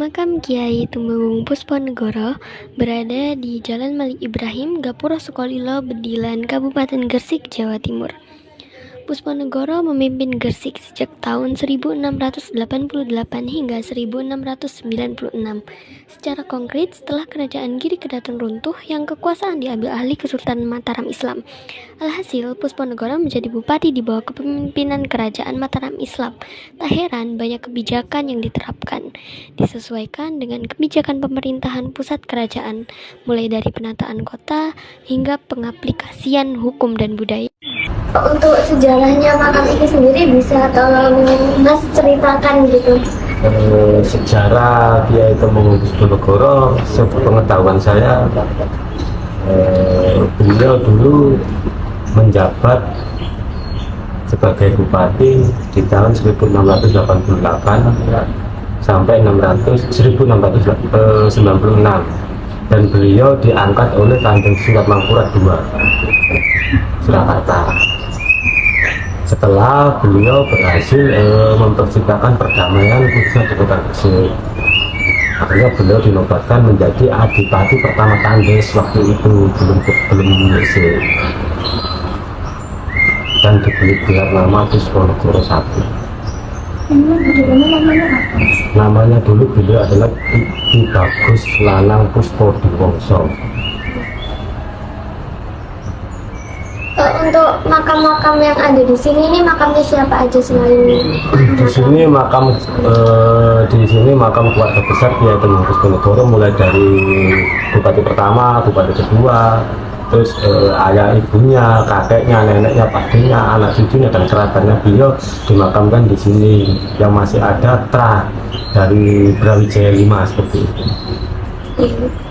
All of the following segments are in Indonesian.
Makam Kiai Tumenggung Pusponegoro berada di Jalan Malik Ibrahim, Gapura Sukolilo, Bedilan, Kabupaten Gresik, Jawa Timur. Pusponegoro memimpin Gresik sejak tahun 1688 hingga 1696. Secara konkret, setelah kerajaan Giri Kedaton runtuh yang kekuasaan diambil alih Kesultanan Mataram Islam. Alhasil, Pusponegoro menjadi bupati di bawah kepemimpinan Kerajaan Mataram Islam. Tak heran banyak kebijakan yang diterapkan, disesuaikan dengan kebijakan pemerintahan pusat kerajaan, mulai dari penataan kota hingga pengaplikasian hukum dan budaya. Untuk sejarahnya makam ini sendiri bisa tolong Mas ceritakan gitu. Sejarah Kiai Tumenggung Pusponegoro, sepengetahuan saya, beliau dulu menjabat sebagai bupati di tahun 1688 sampai 1696, dan beliau diangkat oleh Kanjeng Sunan Mangkurat II Surakarta. Setelah beliau berhasil menciptakan perdamaian khususnya di Kota Gresik, akhirnya beliau dinobatkan menjadi adipati pertama Tandes waktu itu, belum Gresik, dan diberi gelar nama Pusponegoro I. Namanya dulu beliau adalah Ki Bagus Lanang Puspodiwongso. Untuk makam-makam yang ada di sini, ini makamnya siapa aja selain Di sini makam keluarga besar Kiai Tumenggung Pusponegoro, mulai dari bupati pertama, bupati kedua, terus ayah ibunya, kakeknya, neneknya, pakenya, anak cucunya dan kerabatnya beliau dimakamkan di sini. Yang masih ada dari Brawijaya V seperti itu.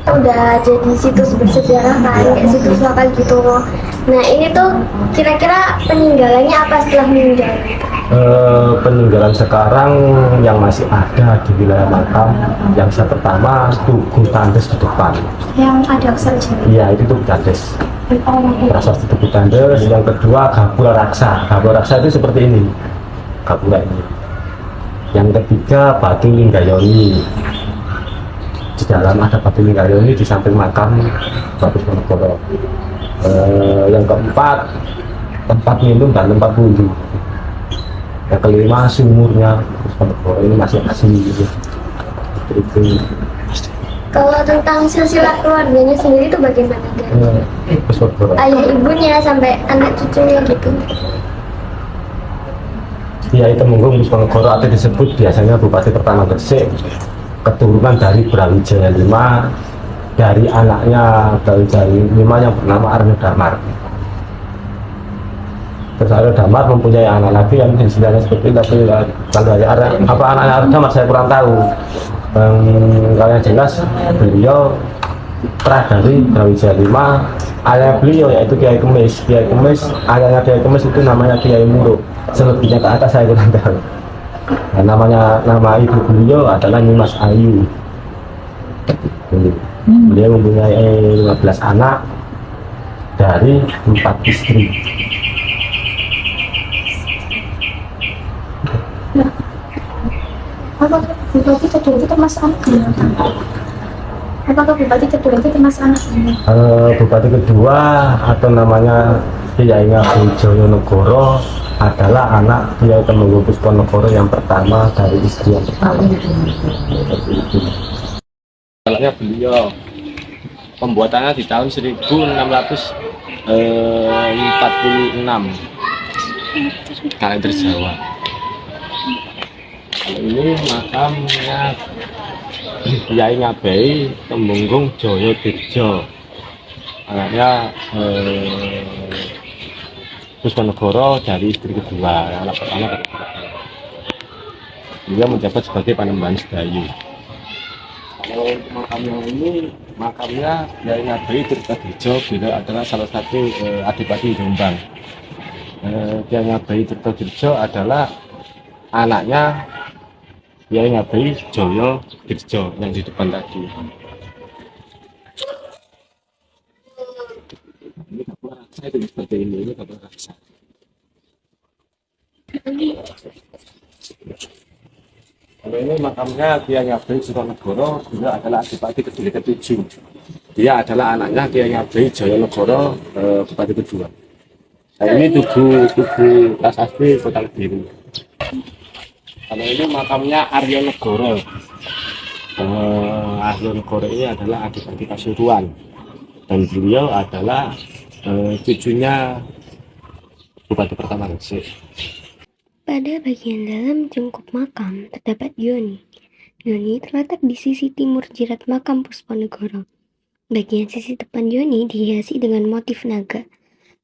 udah jadi situs bersejarah kan, kayak situs lokal gitu. Nah ini tuh kira-kira peninggalannya apa setelah meninggal? Peninggalan sekarang yang masih ada di wilayah makam, yang saya pertama Tugu Tandes di depan. Yang ada aksara Jawa. Iya, itu Tugu Tandes. Prasasti Tugu Tandes. Yang kedua Gapura Raksa. Gapura Raksa itu seperti ini, Gapura ini. Yang ketiga Batu Linggayoni. Di dalam ada Batu Linggayoni di samping makam Pusponegoro. Yang keempat tempat minum dan tempat wudhu. Yang kelima sumurnya Pusponegoro, ini masih asli gitu. Itu. Kalau tentang silsilah keluarganya sendiri itu bagaimana? Pusponegoro. Ayah ibunya sampai anak cucunya gitu. Kiai Tumenggung Pusponegoro atau disebut biasanya Bupati pertama Gresik, keturunan dari Brawijaya V, dari anaknya Brawijaya V yang bernama Aryo Damar. Terus Aryo Damar mempunyai anak lagi yang istilahnya seperti itu, tapi kalau apa anaknya Aryo Damar saya kurang tahu. Kalau yang jelas beliau dari Brawijaya V, ayah beliau yaitu Kiai Kemis. Kiai Kemis, ayahnya Kiai Kemis itu namanya Kiai Muruk. Selebihnya ke atas saya kurang tahu. Nah, nama ibu beliau adalah Nimas Ayu. Beliau mempunyai 15 anak dari 4 istri. Apakah Bupati kedua itu termasuk anak? Apakah Bupati kedua itu termasuk anak? Bupati kedua atau namanya Kiai Bojonegoro adalah anak Kiai Tumenggung Pusponegoro yang pertama dari istri yang pertama. Kalau beliau pembuatannya di tahun 1646 kalender Jawa. Kalau ini makamnya Kiai Ngabei Tumenggung Joyodirjo, anaknya Pusponegoro dari istri kedua, yang anak pertama kedua. Dia menjabat sebagai Panembahan Sedayu. Kalau makamnya ini, makamnya Kiai Ngabei Tirtodirjo, beliau adalah salah satu adipati Jombang. Kiai Ngabei Tirtodirjo adalah anaknya Kiai Ngabei Joyodirjo yang di depan tadi. Ini Gapura Raksa itu seperti ini Gapura Raksa. Kalau ini makamnya Kiai Ngabei Suronegoro, beliau adalah Adipati Kediri ke-7. Dia adalah anaknya Kiai Ngabei Joyonegoro, Bupati kedua. Nah, ini tugu prasasti Kota Kediri. Kalau ini makamnya Aryo Negoro. Aryo Negoro ini adalah Adipati Pasuruan, dan beliau adalah cucunya Bupati pertama Gresik. Pada bagian dalam cungkup makam terdapat yoni. Yoni terletak di sisi timur jirat makam Puspanegara. Bagian sisi depan yoni dihiasi dengan motif naga.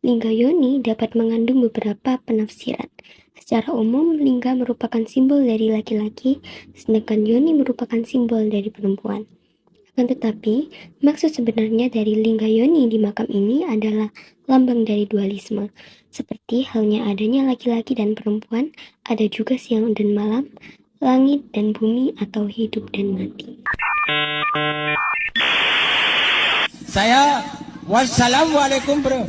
Lingga yoni dapat mengandung beberapa penafsiran. Secara umum, lingga merupakan simbol dari laki-laki, sedangkan yoni merupakan simbol dari perempuan. Akan tetapi, maksud sebenarnya dari lingga yoni di makam ini adalah lambang dari dualisme. Seperti halnya adanya laki-laki dan perempuan, ada juga siang dan malam, langit dan bumi atau hidup dan mati. Saya wassalamualaikum bro.